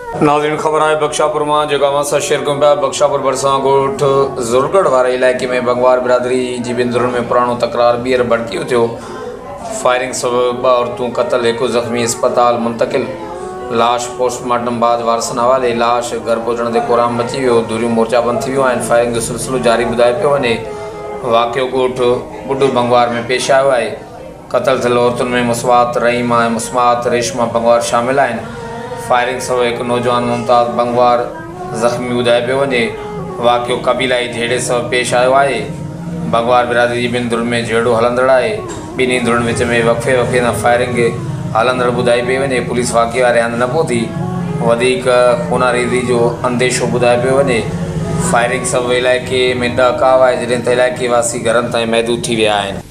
नाज़रीन ख़बर है बख्शापुर में जगह से शेयर कयूं पिया। बख्शापुर भरसा ॻोठ ज़ुरगढ़ वारे इलाइक़े में बंगवार बिरादरी जी बिंदुरनि में पुराणो तकरार ॿीहर भड़कियो थियो। फायरिंग सबब 2 औरतूं क़तल, 1 ज़ख़्मी अस्पताल मुंतकिल। लाश पोस्टमार्टम बाद वारसनि हवाले। लाश घर पहुचण ते कोराम मची वियो। दूरियूं मोर्चाबंद थी वियूं आहिनि। फायरिंग जो सिलसिलो जारी ॿुधाए पियो वञे। वाक़ियो ॻोठ बुड्डू बंगवार में पेश आयो आहे। क़तल थियल औरतुनि में मुस्वात रहीमा ऐं मुस्मात रेशमा बंगवार शामिल आहिनि। फायरिंग सबब 1 नौजवान मुमताज़ बंगवार ज़ख़्मी ॿुधाए पियो वञे। वाक़ियो क़बीलाई झेड़े सबब पेश आयो आहे। बंगवार बिरादरी जी ॿिनि धुरनि में झेड़ो हलंदड़ आहे। ॿिन्ही धुरनि विच में वक़्फ़े सां फायरिंग हलंदड़ ॿुधाई पई वञे। पुलिस वाक़िए वारे हंधि न पहुती। वधीक खूनारेज़ी जो अंदेशो ॿुधाए पियो वञे। फायरिंग सबब इलाइक़े में ॾकाव आहे, जॾहिं त इलाइक़े वासी घरनि ताईं महदूद थी विया आहिनि।